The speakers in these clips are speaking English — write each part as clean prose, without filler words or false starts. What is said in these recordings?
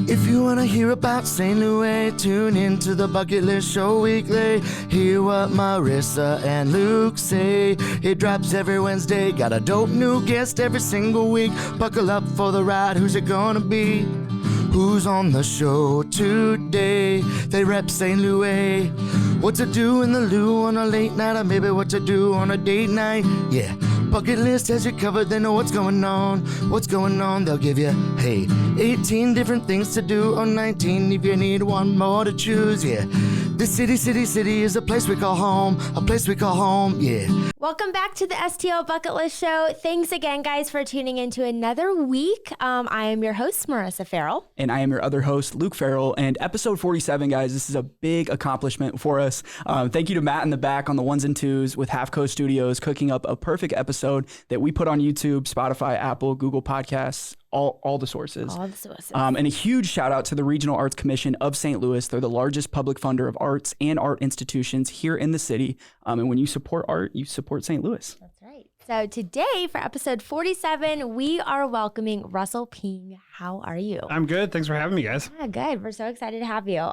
If you want to hear about St. Louis, tune into the Bucket List Show weekly. Hear what Marissa and Luke say. It drops every Wednesday. Got a dope new guest every single week. Buckle up for the ride. Who's it gonna be? Who's on the show today? They rep St. Louis. What to do in the loo on a late night, or maybe what to do on a date night. Yeah, Bucket List has you covered. They know what's going on. What's going on? They'll give you, hey, 18 different things to do, or 19 if you need one more to choose. Yeah, this city is a place we call home. A place we call home, yeah. Welcome back to the STL Bucket List Show. Thanks again, guys, for tuning into another week. I am your host, Marissa Farrell. And I am your other host, Luke Farrell. And episode 47, guys, this is a big accomplishment for us. Thank you to Matt in the back on the ones and twos with Half Coast Studios, cooking up a perfect episode that we put on YouTube, Spotify, Apple, Google Podcasts, all the sources. All the sources. And a huge shout out to the Regional Arts Commission of St. Louis. They're the largest public funder of arts and art institutions here in the city. And when you support art, you support St. Louis. That's right. So today for episode 47, we are welcoming Russell Ping. How are you? I'm good. Thanks for having me, guys. Yeah, good. We're so excited to have you.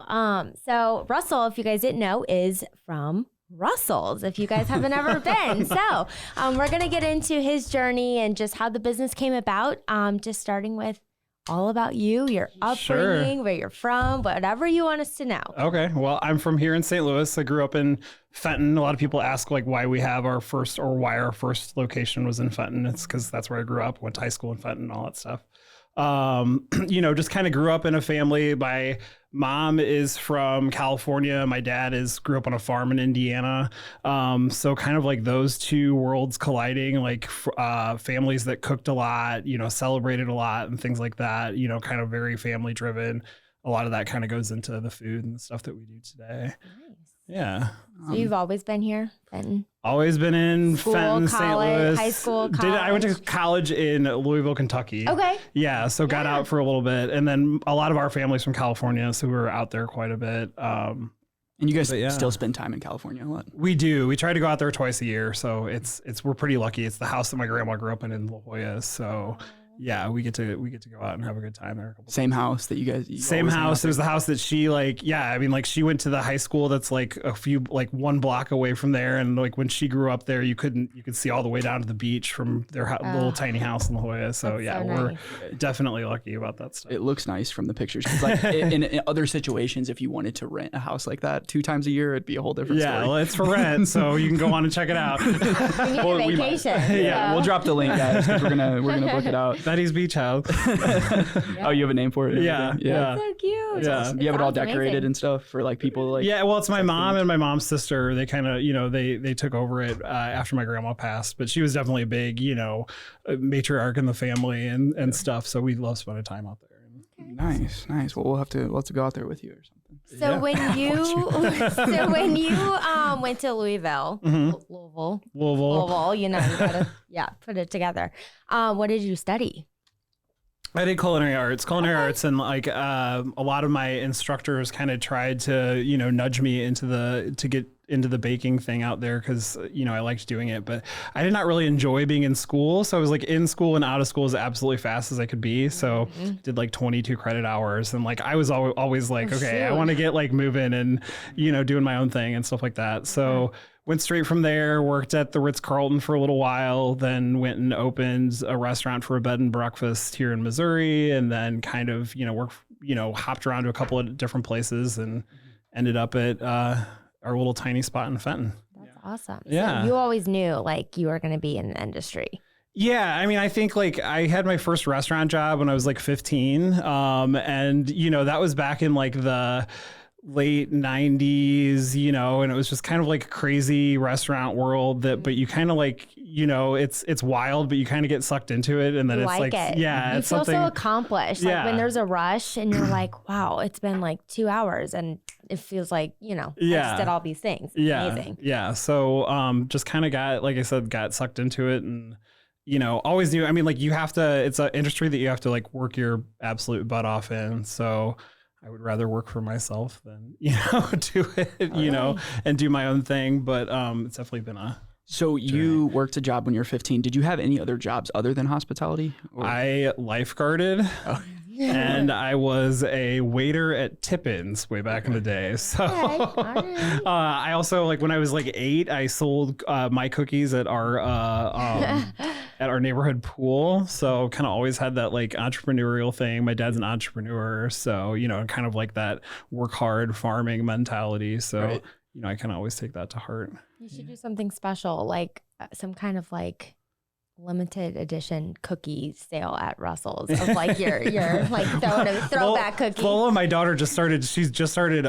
So Russell, if you guys didn't know, is from Russell's, if you guys haven't ever been. So we're going to get into his journey and just how the business came about, just starting with all about you, your upbringing, where you're from, whatever you want us to know. Okay. Well, I'm from here in St. Louis. I grew up in Fenton. A lot of people ask like why we have our first, or why our first location was in Fenton. It's because that's where I grew up, went to high school in Fenton, all that stuff. Just kind of grew up in a family. My mom is from California. My dad grew up on a farm in Indiana. So kind of like those two worlds colliding, like families that cooked a lot, celebrated a lot and things like that, kind of very family driven. A lot of that kind of goes into the food and the stuff that we do today. Nice. Yeah. So you've always been here, Fenton? Always been in School, Fenton, college, St. Louis. high school, college? I went to college in Louisville, Kentucky. Okay. Yeah, so got out for a little bit. And then a lot of our family's from California, so we were out there quite a bit. And you guys still spend time in California a lot? We do. We try to go out there twice a year, so we're pretty lucky. It's the house that my grandma grew up in La Jolla, so... Yeah, we get to go out and have a good time there. Same house that you guys... Same house. It was the house that she she went to the high school that's like one block away from there. And like when she grew up there, you could see all the way down to the beach from their little tiny house in La Jolla. So yeah, we're definitely lucky about that stuff. It looks nice from the pictures. 'Cause like in other situations, if you wanted to rent a house like that 2 times a year, it'd be a whole different story. Yeah, well, it's for rent, so you can go on and check it out. We need a vacation. Yeah, we'll drop the link, guys, because we're gonna book it out. Betty's Beach House. Oh, you have a name for it? Yeah. That's so cute. Yeah. Awesome. You have it all decorated and stuff for like people like... Yeah, well, it's my mom and my mom's sister. They kind of, they took over it after my grandma passed, but she was definitely a big, matriarch in the family and stuff. So we love spending time out there. Nice. Well, we'll have to go out there with you or something. So when you went to Louisville, Louisville, you gotta put it together. What did you study? I did culinary arts, and like a lot of my instructors kind of tried to nudge me to get into the baking thing out there because I liked doing it, but I did not really enjoy being in school. So I was like in school and out of school as absolutely fast as I could be. So did like 22 credit hours, and like I was always like, I want to get like moving and doing my own thing and stuff like that. So went straight from there, worked at the Ritz-Carlton for a little while, then went and opened a restaurant for a bed and breakfast here in Missouri, and then kind of hopped around to a couple of different places and ended up at our little tiny spot in Fenton. That's awesome. Yeah. So you always knew like you were going to be in the industry. Yeah. I mean, I think like I had my first restaurant job when I was like 15. And that was back in like the late 90s, and it was just kind of like a crazy restaurant world but you kind of like, it's wild, but you kind of get sucked into it. And then it's like, yeah, you it's feel something so accomplished. Like when there's a rush and you're like, wow, it's been like 2 hours and it feels like, I just did all these things. It's amazing. Yeah. So, just kind of got sucked into it and, always knew, I mean, like it's an industry that you have to like work your absolute butt off in. So I would rather work for myself than, do it, and do my own thing. But it's definitely been a So journey. You worked a job when you were 15. Did you have any other jobs other than hospitality? I lifeguarded. Oh. and I was a waiter at Tippins way back in the day. So I also, like, when I was like 8, I sold my cookies at our neighborhood pool. So kind of always had that like entrepreneurial thing. My dad's an entrepreneur, so kind of like that work hard farming mentality. So I kind of always take that to heart. You should do something special, like some kind of like limited edition cookie sale at Russell's of like your like throwback cookie. Lola, my daughter, she's just started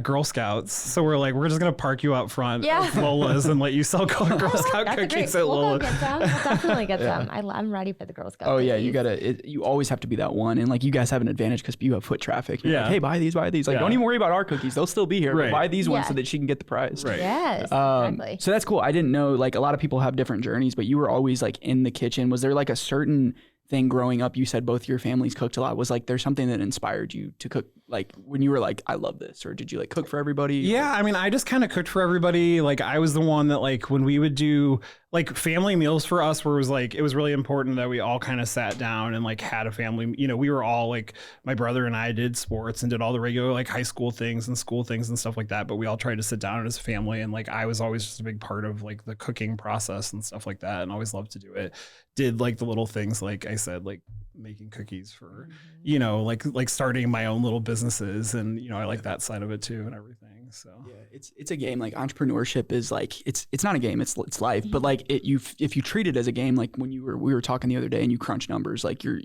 Girl Scouts. So we're just gonna park you out front of Lola's and let you sell Girl Scout cookies at Lola. We'll definitely get some. I'm ready for the Girl Scout cookies. You always have to be that one, and like you guys have an advantage because you have foot traffic. You're like, hey, buy these. Like, don't even worry about our cookies; they'll still be here. But buy these ones so that she can get the prize. Right. Yes. Exactly. So that's cool. I didn't know, like, a lot of people have different journeys, but you were always like in the kitchen. Was there like a certain thing growing up? You said both your families cooked a lot. Was like there something that inspired you to cook, like when you were like, I love this? Or did you like cook for everybody? Yeah, I mean, I just kind of cooked for everybody. Like I was the one that, like, when we would do like family meals for us, where it was really important that we all kind of sat down and like had a family. We were all like, my brother and I did sports and did all the regular like high school things and school things and stuff like that. But we all tried to sit down as a family, and like I was always just a big part of like the cooking process and stuff like that, and always loved to do it. Did like the little things, like I said, like making cookies for, like starting my own little businesses, and I like that side of it too and everything. So yeah, it's a game. Like entrepreneurship is like it's not a game, it's life. But like if you treat it as a game, like when we were talking the other day and you crunch numbers, like you're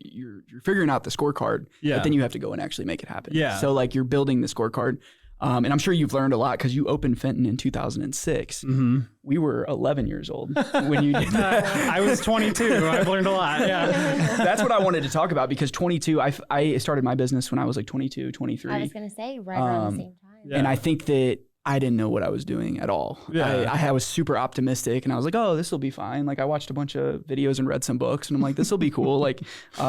figuring out the scorecard, but then you have to go and actually make it happen. Yeah. So like you're building the scorecard. And I'm sure you've learned a lot because you opened Fenton in 2006. Mm-hmm. We were 11 years old when you did that. I was 22. I've learned a lot. Yeah. That's what I wanted to talk about, because 22, I started my business when I was like 22, 23. I was going to say right around the same time. Yeah. And I think that I didn't know what I was doing at all. Yeah. I was super optimistic, and I was like, oh, this will be fine. Like I watched a bunch of videos and read some books, and I'm like, this will be cool. Like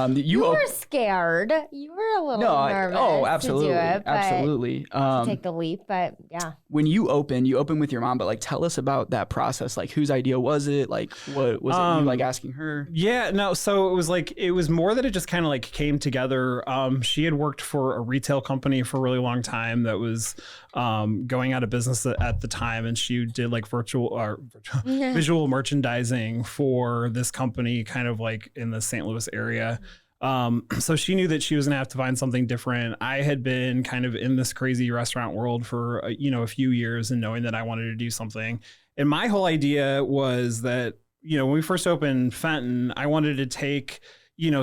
you were scared. You were a little nervous. Absolutely. To do it, absolutely. To take the leap, but yeah. When you open with your mom, but like tell us about that process. Like whose idea was it? Like what was it, you like asking her? Yeah, no. So it was more that it just kind of like came together. She had worked for a retail company for a really long time that was going out of business at the time, and she did like visual merchandising for this company, kind of like in the St. Louis area. So she knew that she was gonna have to find something different. I had been kind of in this crazy restaurant world for a few years, and knowing that I wanted to do something. And my whole idea was that when we first opened Fenton, I wanted to take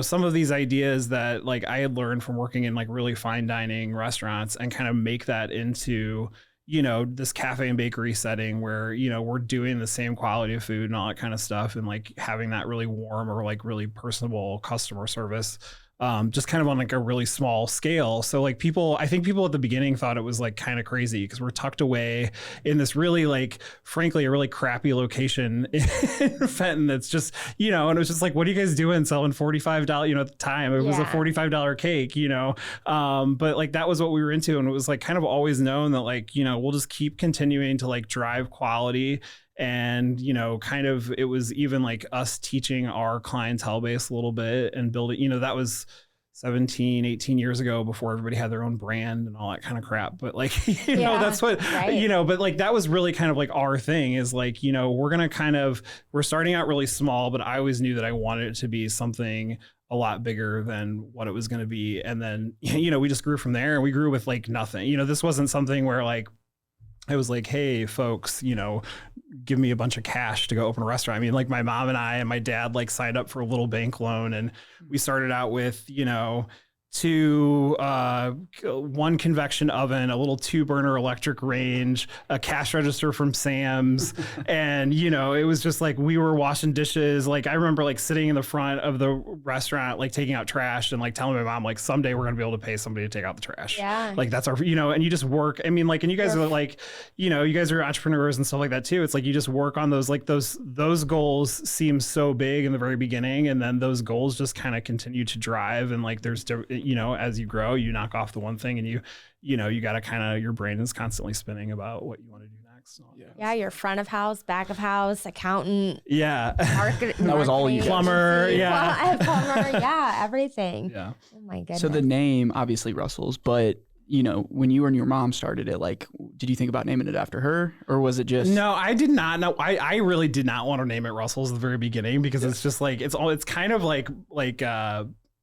some of these ideas that like I had learned from working in like really fine dining restaurants, and kind of make that into this cafe and bakery setting where, we're doing the same quality of food and all that kind of stuff, and like having that really warm or like really personable customer service, just kind of on like a really small scale. So like I think people at the beginning thought it was like kind of crazy because we're tucked away in this really like, frankly, a really crappy location in Fenton. That's just, and it was just like, what are you guys doing selling $45, at the time it was a $45 cake, but like that was what we were into. And it was like kind of always known that like, we'll just keep continuing to like drive quality. And, kind of, it was even like us teaching our clientele base a little bit and building, that was 17, 18 years ago, before everybody had their own brand and all that kind of crap. But like, that's what, but like, that was really kind of like our thing is like, we're starting out really small, but I always knew that I wanted it to be something a lot bigger than what it was going to be. And then, we just grew from there, and we grew with like nothing. This wasn't something where like, I was like, hey, folks, give me a bunch of cash to go open a restaurant. I mean, like my mom and I and my dad like signed up for a little bank loan, and we started out with, one convection oven, a little 2-burner electric range, a cash register from Sam's. And, it was just like, we were washing dishes. Like, I remember like sitting in the front of the restaurant, like taking out trash and like telling my mom, like, someday we're going to be able to pay somebody to take out the trash. Yeah. Like that's our, and you just work. I mean, like, and you guys are like, you guys are entrepreneurs and stuff like that too. It's like, you just work on those, like those goals seem so big in the very beginning. And then those goals just kind of continue to drive. And like, there's, as you grow, you knock off the one thing, and you got to kind of, your brain is constantly spinning about what you want to do next. and all that. Yeah, your front of house, back of house, accountant, Yeah. That was all you guys. Plumber, yeah. Plumber, yeah, everything. Yeah. Oh my goodness. So the name, obviously Russell's, but you know, when you and your mom started it, like, did you think about naming it after her, or was it just? No, I did not. No, I really did not want to name it Russell's at the very beginning because it's just like it's kind of like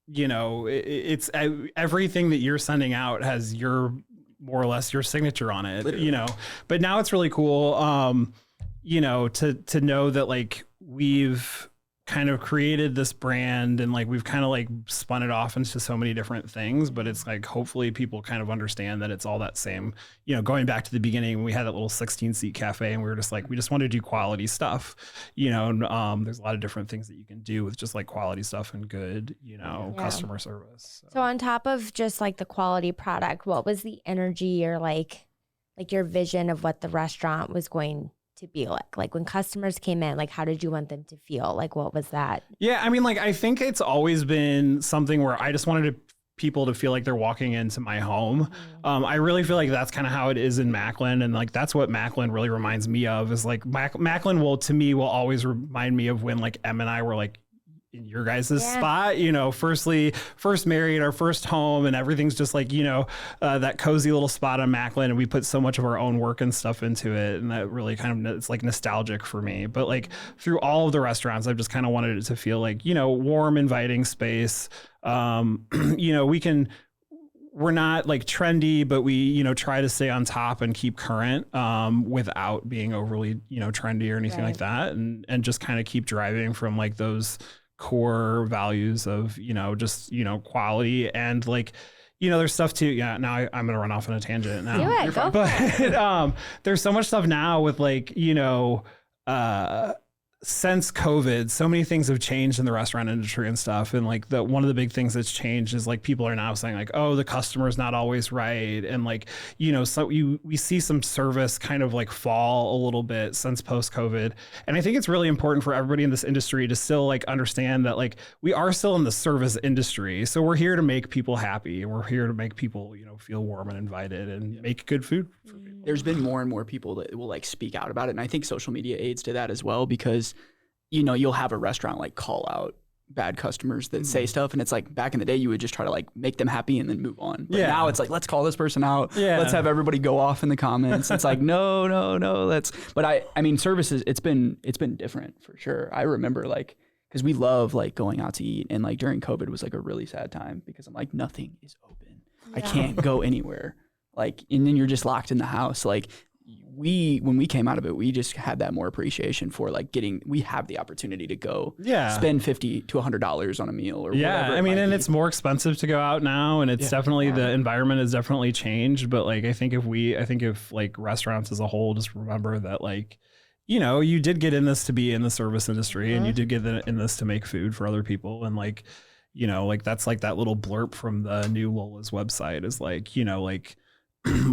you know, it's everything that you're sending out has your more or less your signature on it. Literally. You know, but now it's really cool. You know, to know that like we've kind of created this brand and like we've kind of like spun it off into so many different things, but it's like hopefully people kind of understand that it's all that same, you know, going back to the beginning when we had that little 16-seat cafe and we were just like, we just want to do quality stuff, you know, and there's a lot of different things that you can do with just like quality stuff and good, you know, customer service. So on top of just like the quality product, what was the energy or like your vision of what the restaurant was going to be like when customers came in, like how did you want them to feel? Like what was that? Yeah, I mean, like I think it's always been something where I just wanted people to feel like they're walking into my home. I really feel like that's kind of how it is in Macklind, and like that's what Macklind really reminds me of is like Macklind will always remind me of when like Em and I were like in your guys' spot, you know, first married, our first home, and everything's just like, you know, that cozy little spot on Macklind, and we put so much of our own work and stuff into it, and that really kind of, it's like nostalgic for me. But like through all of the restaurants, I've just kind of wanted it to feel like, you know, warm, inviting space. You know, we're not like trendy, but we, you know, try to stay on top and keep current without being overly, you know, trendy or anything like that, and just kind of keep driving from like those core values of, you know, just, you know, quality and like, you know, there's stuff too. Yeah. Now I'm going to run off on a tangent now. Do it, go but there's so much stuff now with like, you know, since COVID, so many things have changed in the restaurant industry and stuff. And like one of the big things that's changed is like people are now saying like, oh, the customer's not always right. And like, you know, so we see some service kind of like fall a little bit since post-COVID. And I think it's really important for everybody in this industry to still like understand that like we are still in the service industry. So we're here to make people happy, and we're here to make people, you know, feel warm and invited and make good food for people. There's been more and more people that will like speak out about it. And I think social media aids to that as well, because you know, you'll have a restaurant like call out bad customers that say stuff, and it's like back in the day you would just try to like make them happy and then move on. But now it's like, let's call this person out. Yeah. Let's have everybody go off in the comments. It's like no. But I mean services, it's been different for sure. I remember like, because we love like going out to eat, and like during COVID was like a really sad time because I'm like, nothing is open. I can't go anywhere. Like, and then you're just locked in the house. Like when we came out of it, we just had that more appreciation for like we have the opportunity to go spend $50 to $100 on a meal or whatever. I mean, and it's more expensive to go out now, and it's definitely the environment has definitely changed. But like, I think if like restaurants as a whole just remember that like, you know, you did get in this to be in the service industry, and you did get in this to make food for other people, and like, you know, like that's like that little blurb from the new Lola's website is like, you know, like.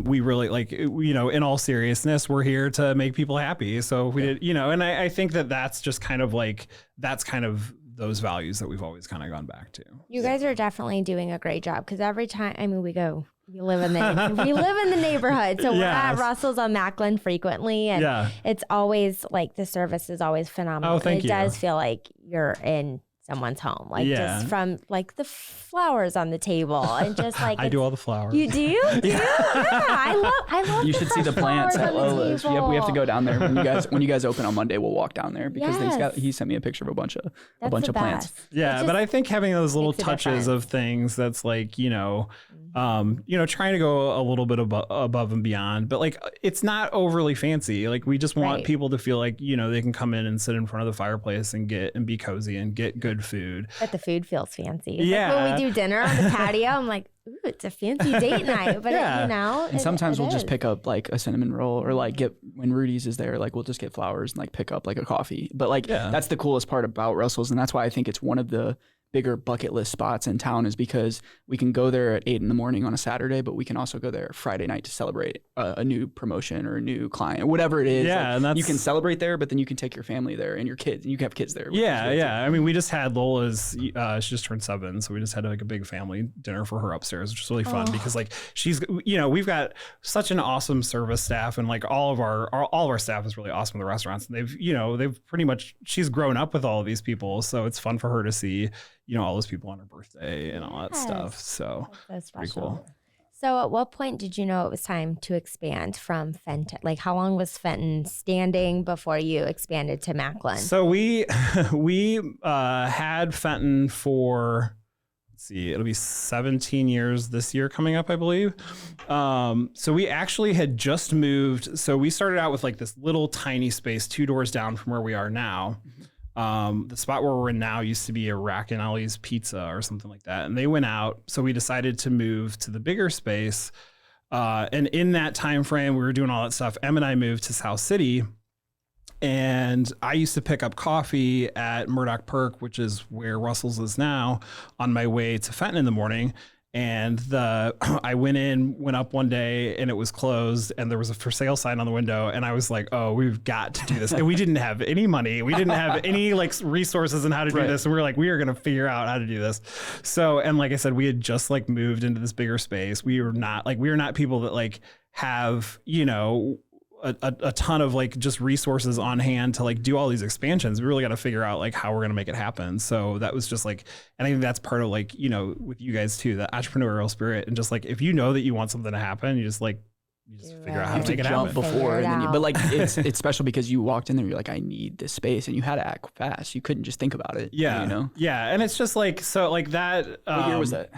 We really like, you know, in all seriousness, we're here to make people happy. So we did, you know, and I think that's just kind of like, that's kind of those values that we've always kind of gone back to. You guys are definitely doing a great job, because every time, I mean, we live in the neighborhood. So we're at Russell's on Macklind frequently, and it's always like the service is always phenomenal. Oh, thank you. It does feel like you're in someone's home, like just from like the flowers on the table and just like I do all the flowers. You do? Yeah, I love. You should see the plants at Lola's. We have to go down there when you guys open on Monday. We'll walk down there because he sent me a picture of a bunch of plants. Yeah, but I think having those little touches of things that's like, you know, trying to go a little bit above and beyond, but like it's not overly fancy. Like we just want people to feel like, you know, they can come in and sit in front of the fireplace and be cozy and get good food. But the food feels fancy. Yeah. Like when we do dinner on the patio, I'm like, ooh, it's a fancy date night. But you know, and sometimes we'll just pick up like a cinnamon roll, or like when Rudy's is there, like we'll just get flowers and like pick up like a coffee. But like that's the coolest part about Russell's, and that's why I think it's one of the bigger bucket list spots in town is because we can go there at 8 a.m. on a Saturday, but we can also go there Friday night to celebrate a new promotion or a new client, whatever it is. Yeah, and you can celebrate there, but then you can take your family there and your kids, and you can have kids there. Yeah. I mean, we just had Lola's, she just turned 7. So we just had like a big family dinner for her upstairs, which was really fun because like she's, we've got such an awesome service staff, and like all of our staff is really awesome in the restaurants. And they've pretty much, she's grown up with all of these people. So it's fun for her to see, all those people on her birthday and all that stuff. So that's pretty cool. So at what point did you know it was time to expand from Fenton? Like how long was Fenton standing before you expanded to Macklind? So we had Fenton for, let's see, it'll be 17 years this year coming up, I believe. So we actually had just moved. So we started out with like this little tiny space 2 doors down from where we are now. The spot where we're in now used to be a Rack and Ellie's Pizza or something like that. And they went out. So we decided to move to the bigger space. And in that time frame, we were doing all that stuff. Em and I moved to South City. And I used to pick up coffee at Murdoch Perk, which is where Russell's is now, on my way to Fenton in the morning. And I went up one day and it was closed and there was a for sale sign on the window. And I was like, oh, we've got to do this. And we didn't have any money. We didn't have any like resources on how to do this. And we were like, we are going to figure out how to do this. So, and like I said, we had just like moved into this bigger space. We were not people that like have, a ton of like just resources on hand to like do all these expansions. We really got to figure out like how we're going to make it happen. So that was just like, and I think that's part of like, with you guys too, the entrepreneurial spirit. And just like, if you know that you want something to happen, you just figure out how to make it happen. Before, and then but like it's special because you walked in there, you're like, I need this space, and you had to act fast. You couldn't just think about it. Yeah. Yeah. And it's just like, so like that. What year was that?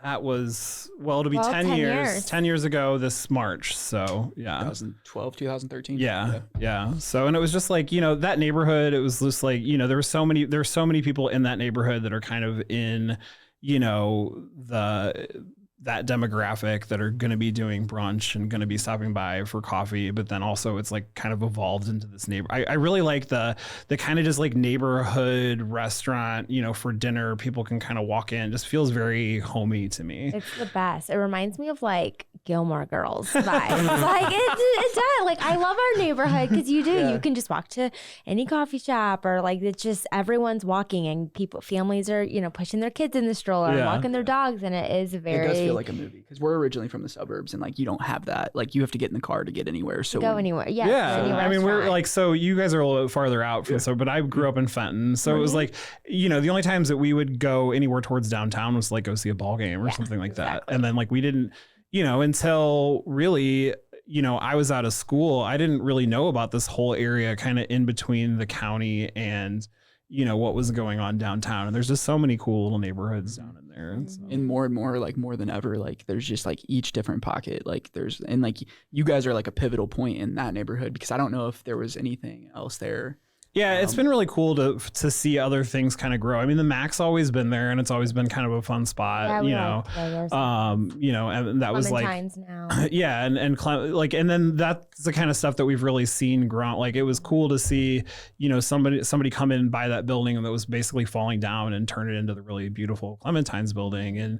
That was, it'll be 10 years. 10 years ago this March. So, yeah. 2012, 2013. Yeah. So, and it was just like, that neighborhood, it was just like, there's so many people in that neighborhood that are kind of in, that demographic that are going to be doing brunch and going to be stopping by for coffee. But then also it's like kind of evolved into this I really like the kind of just like neighborhood restaurant, for dinner, people can kind of walk in. Just feels very homey to me. It's the best. It reminds me of like Gilmore Girls vibes. Like it does. Like I love our neighborhood because you can just walk to any coffee shop or like it's just everyone's walking and families are, pushing their kids in the stroller and walking their dogs. And it is very. It does feel like a movie because we're originally from the suburbs and like you don't have that. Like you have to get in the car to get anywhere. So go anywhere. Yes, yeah. I mean, we're like, so you guys are a little bit farther out from but I grew up in Fenton. So it was like, the only times that we would go anywhere towards downtown was like go see a ball game or something like that. And then like we didn't, until really, I was out of school, I didn't really know about this whole area kind of in between the county and, what was going on downtown. And there's just so many cool little neighborhoods down in there. And more, like more than ever, like there's just like each different pocket, like and like you guys are like a pivotal point in that neighborhood because I don't know if there was anything else there. Yeah, it's been really cool to see other things kind of grow. I mean, the Mac's always been there, and it's always been kind of a fun spot, and that was like, now. Yeah, and then that's the kind of stuff that we've really seen grow. Like it was cool to see, somebody come in and buy that building that was basically falling down and turn it into the really beautiful Clementine's building, and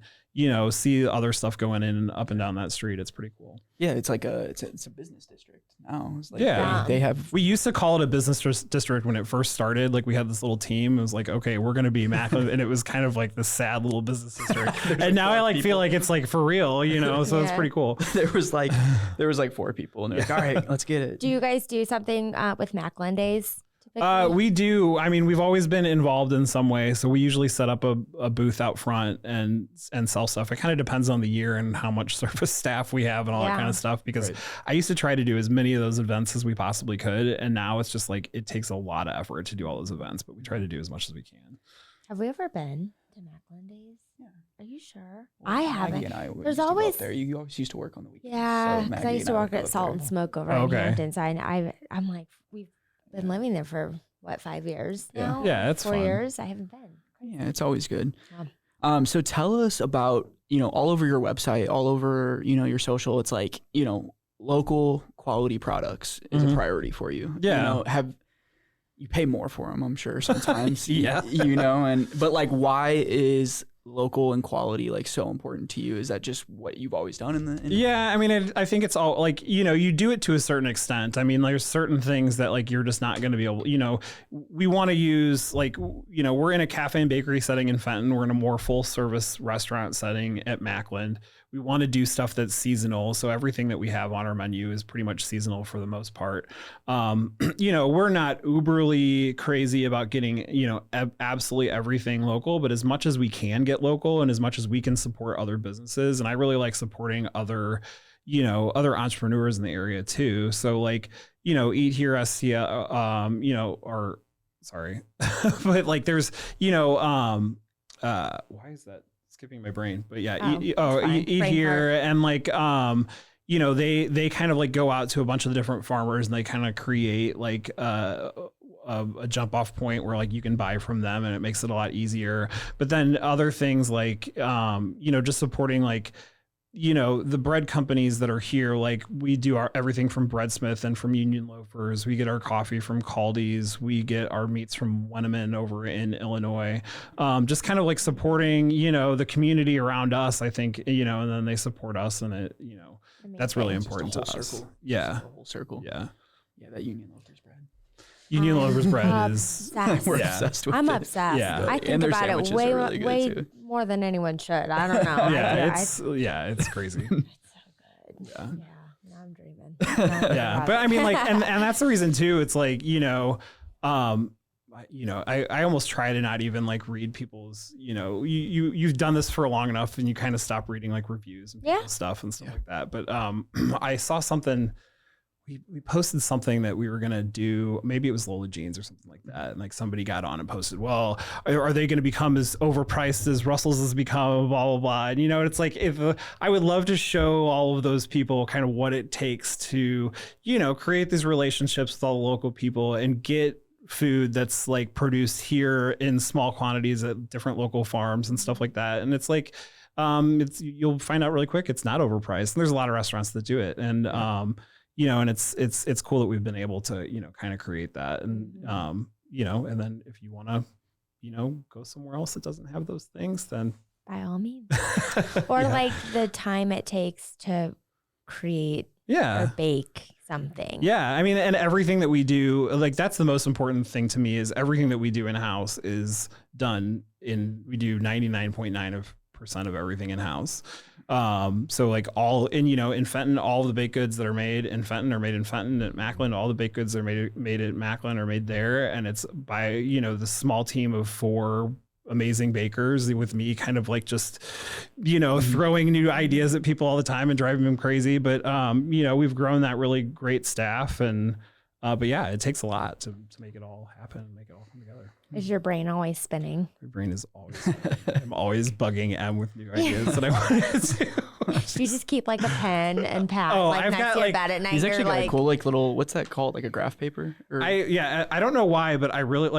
see other stuff going in and up and down that street. It's pretty cool. Yeah, it's like it's a business district now. It's like they have. We used to call it a business district when it first started. Like we had this little team. It was like, okay, we're going to be Macklind, and it was kind of like the sad little business district. And now I feel like it's like for real, So it's pretty cool. There was like 4 people, and they're like, all right, let's get it. Do you guys do something with Macklind days? We do. I mean, we've always been involved in some way. So we usually set up a booth out front and sell stuff. It kind of depends on the year and how much service staff we have and all that kind of stuff. Because I used to try to do as many of those events as we possibly could. And now it's just like, it takes a lot of effort to do all those events, but we try to do as much as we can. Have we ever been to Macklind days? Yeah. Are you sure? Well, I haven't. Maggie and I There's always there. You always used to work on the weekends. Yeah, because I used to work at Salt and Smoke over in Hampton. So I'm like, we've been living there for 5 years now? Yeah, it's 4 fun. years. I haven't been. Yeah, it's always good. Yeah. So tell us about, all over your website, all over, your social, it's like, local quality products is a priority for you. Yeah. you pay more for them, I'm sure sometimes. Yeah. But like, why is local and quality like so important to you? Is that just what you've always done Yeah, I mean, I think it's all like, you do it to a certain extent. I mean, there's certain things that like you're just not going to be able, we want to use like, we're in a cafe and bakery setting in Fenton. We're in a more full service restaurant setting at Macklind. We want to do stuff that's seasonal. So everything that we have on our menu is pretty much seasonal for the most part. We're not uberly crazy about getting, absolutely everything local, but as much as we can get local and as much as we can support other businesses. And I really like supporting other entrepreneurs in the area too. So like, Eat Here, STL, or sorry, but like there's, why is that skipping my brain? But yeah, Eat Here, and like, they kind of like go out to a bunch of the different farmers and they kind of create like a jump off point where like you can buy from them and it makes it a lot easier. But then other things like, just supporting like, the bread companies that are here, like we do everything from Breadsmith and from Union Loafers. We get our coffee from Caldi's. We get our meats from Wenneman over in Illinois. Just kind of like supporting, the community around us, I think, and then they support us, and it, that's really important to us. Circle. Yeah. The whole circle. Yeah. Yeah. That Union Loafers bread. Union Loafers bread is, we're obsessed with I'm it. obsessed. Yeah. I think about it way more than anyone should. I don't know. It's crazy. It's so good. Yeah. Now I'm dreaming. Yeah. But I mean, like, and that's the reason too. It's like, I almost try to not even like read people's, you've done this for long enough and you kind of stop reading like reviews and people's stuff and stuff like that. But I saw something, we posted something that we were going to do. Maybe it was Lola Jeans or something like that. And like somebody got on and posted, well, are they going to become as overpriced as Russell's has become, blah, blah, blah. And, it's like, if I would love to show all of those people kind of what it takes to, create these relationships with all the local people and get food that's like produced here in small quantities at different local farms and stuff like that. And it's like, you'll find out really quick, it's not overpriced. And there's a lot of restaurants that do it. And, and it's cool that we've been able to, kind of create that. And, and then if you want to, go somewhere else that doesn't have those things, then by all means. Or like the time it takes to create or bake something. Yeah. I mean, and everything that we do, like that's the most important thing to me, is everything that we do in-house is done we do 99.9% of everything in-house. So like in Fenton, all of the baked goods that are made in Fenton are made in Fenton. At Macklind, all the baked goods that are made at Macklind are made there. And it's by, the small team of 4 amazing bakers with me kind of like just, throwing new ideas at people all the time and driving them crazy. But, we've grown that really great staff. And, but yeah, it takes a lot to make it all happen and make it all come together. Is your brain always spinning? My brain is always spinning. I'm always bugging Em with new ideas that I wanted to. You just keep like a pen and pad next to your bed at night. He's actually got a cool like little, what's that called? Like a graph paper? I don't know why, but I really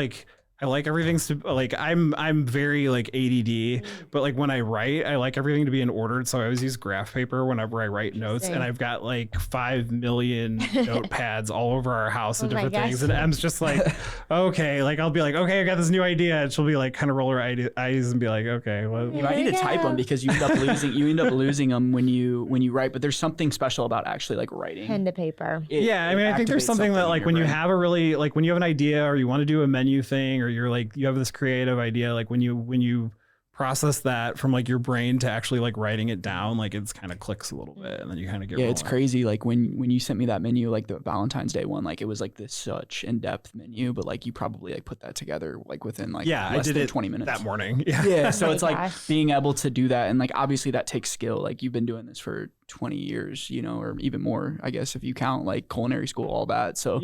I like everything to like, I'm very like ADD, but like when I write, I like everything to be in order. So I always use graph paper whenever I write notes, and I've got like 5 million notepads all over our house of different things. And Em's just like, okay, like I'll be like, okay, I got this new idea. And she'll be like, kind of roll her eyes and be like, okay, well, you might need to type them because you end up losing them when you write, but there's something special about actually like writing pen to paper. I think there's something that like when you have when you have an idea or you want to do a menu thing, or you're like, you have this creative idea, like when you process that from like your brain to actually like writing it down, like it's kind of clicks a little bit and then you kind of get rolling. It's crazy. Like when you sent me that menu, like the Valentine's Day one, like it was like this such in-depth menu, but like you probably like put that together like within like I did it 20 minutes that morning. So it's like being able to do that, and like obviously that takes skill. Like you've been doing this for 20 years, or even more, I guess, if you count like culinary school, all that. So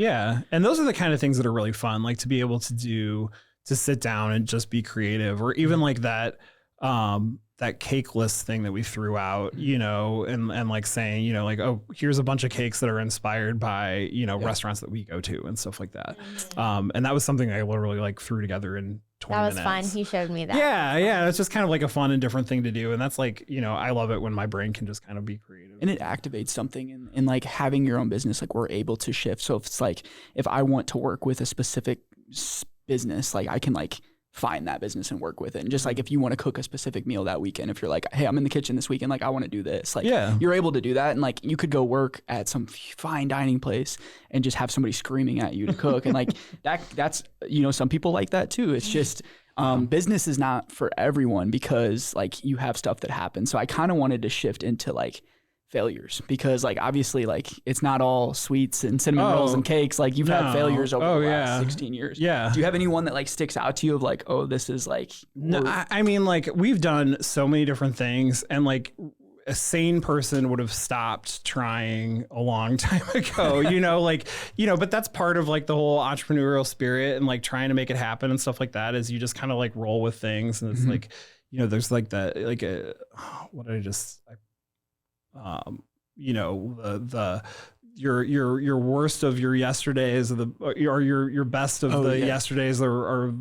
and those are the kind of things that are really fun, like to be able to sit down and just be creative, or even like that cake list thing that we threw out, and like saying, like, oh, here's a bunch of cakes that are inspired by, restaurants that we go to and stuff like that. And that was something I literally like threw together in 20 minutes. That was fun. He showed me that. Yeah. It's just kind of like a fun and different thing to do. And that's like, I love it when my brain can just kind of be creative. And it activates something in like having your own business, like we're able to shift. So if it's like, if I want to work with a specific business, like I can like find that business and work with it. And just like if you want to cook a specific meal that weekend, if you're like, hey, I'm in the kitchen this weekend, like I want to do this, like you're able to do that. And like you could go work at some fine dining place and just have somebody screaming at you to cook. And like that's, you know, some people like that too. It's just business is not for everyone because like you have stuff that happens. So I kind of wanted to shift into like failures because like obviously like it's not all sweets and cinnamon rolls and cakes. Like you've had failures over the last 16 years. Yeah. Do you have anyone that like sticks out to you of like, oh, this is like no, I mean like we've done so many different things and like a sane person would have stopped trying a long time ago, you know, like, you know, but that's part of like the whole entrepreneurial spirit and like trying to make it happen and stuff like that is you just kind of like roll with things. And it's like, you know, there's like that, like you know, your worst of your yesterdays or your best of the yesterdays are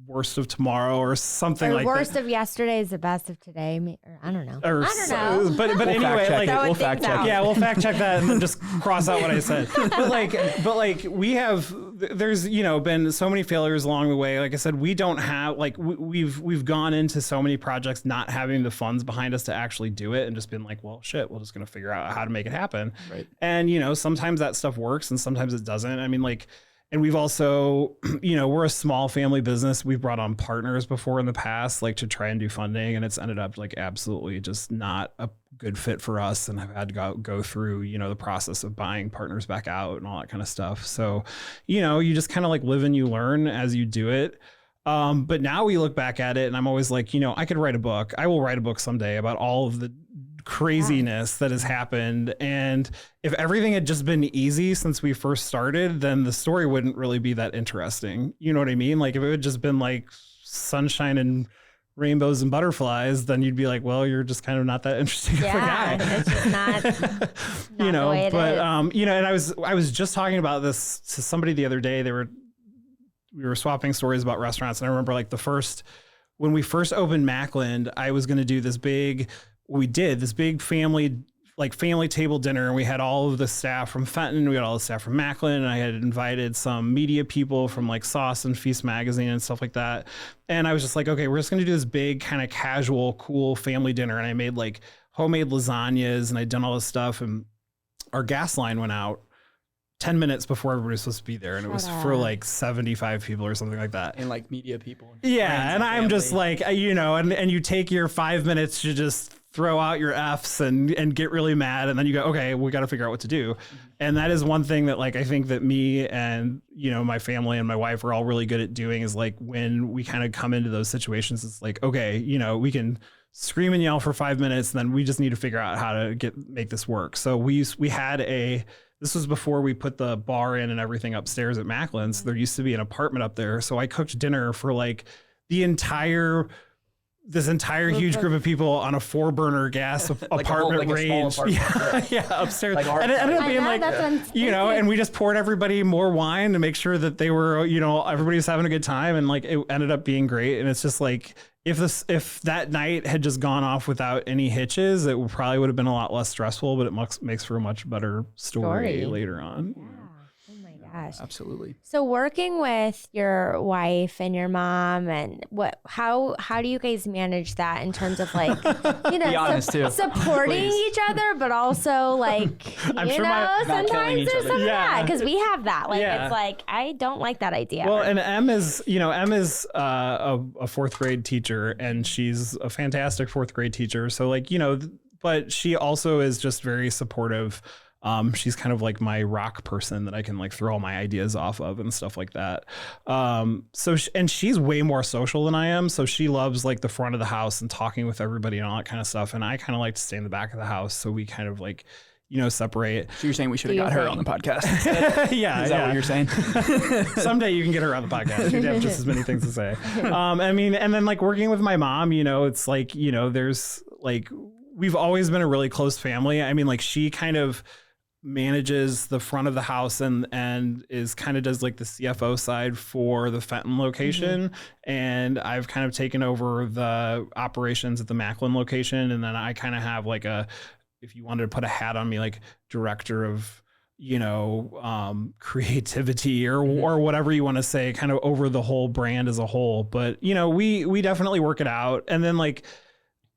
worst of tomorrow or something like that. Worst of yesterday is the best of today. Or I don't know. I don't know. But we'll anyway, like we'll fact check. Yeah, we'll fact check that and then just cross out what I said. But like we have, there's, you know, been so many failures along the way. Like I said, we don't have like we've gone into so many projects not having the funds behind us to actually do it and just been like, well, shit, we're just gonna figure out how to make it happen. Right. And you know, sometimes that stuff works and sometimes it doesn't. I mean, like. And we've also, you know, we're a small family business. We've brought on partners before in the past, like to try and do funding. And it's ended up like absolutely just not a good fit for us. And I've had to go through, you know, the process of buying partners back out and all that kind of stuff. So, you know, you just kind of like live and you learn as you do it. But now we look back at it and I'm always like, you know, I could write a book. I will write a book someday about all of the craziness that has happened. And if everything had just been easy since we first started, then the story wouldn't really be that interesting. You know what I mean? Like if it had just been like sunshine and rainbows and butterflies, then you'd be like, well, you're just kind of not that interesting of a guy. It's just not you know, but you know, and I was just talking about this to somebody the other day. We were swapping stories about restaurants. And I remember like when we first opened Macklind, I was going to do this big family table dinner. And we had all of the staff from Fenton. We had all the staff from Macklind. And I had invited some media people from like Sauce and Feast Magazine and stuff like that. And I was just like, okay, we're just going to do this big kind of casual, cool family dinner. And I made like homemade lasagnas and I'd done all this stuff. And our gas line went out 10 minutes before everybody was supposed to be there. And it was for like 75 people or something like that. And like media people. Yeah. And I'm just like, you know, and you take your 5 minutes to just throw out your F's and get really mad. And then you go, okay, we got to figure out what to do. And that is one thing that like, I think that me and, you know, my family and my wife are all really good at doing is like, when we kind of come into those situations, it's like, okay, you know, we can scream and yell for 5 minutes and then we just need to figure out how to make this work. So we had this was before we put the bar in and everything upstairs at Macklind. So there used to be an apartment up there. So I cooked dinner for like this entire huge group of people on a 4-burner gas apartment range. Yeah, upstairs. And it ended up being like, you know, and we just poured everybody more wine to make sure that they were, you know, everybody was having a good time. And like, it ended up being great. And it's just like, if that night had just gone off without any hitches, it probably would have been a lot less stressful, but it makes for a much better story later on. Yeah. Oh my gosh. Absolutely. So working with your wife and your mom and how do you guys manage that in terms of like, you know, be honest too. Supporting each other, but also like, sometimes there's some of that because we have that. Like, it's like, I don't like that idea. Well, and Em is a fourth grade teacher and she's a fantastic fourth grade teacher. So like, you know, but she also is just very supportive. She's kind of like my rock person that I can like throw all my ideas off of and stuff like that. And she's way more social than I am. So she loves like the front of the house and talking with everybody and all that kind of stuff. And I kind of like to stay in the back of the house. So we kind of like, you know, separate. So you're saying we should have got her on the podcast? Yeah. Is that what you're saying? Someday you can get her on the podcast. She'd have just as many things to say. I mean, and then like working with my mom, you know, it's like, you know, there's like, we've always been a really close family. I mean, like she kind of manages the front of the house and is kind of does like the CFO side for the Fenton location. And I've kind of taken over the operations at the Macklind location. And then I kind of have like if you wanted to put a hat on me, like director of creativity or whatever you want to say, kind of over the whole brand as a whole. But, we definitely work it out. And then like,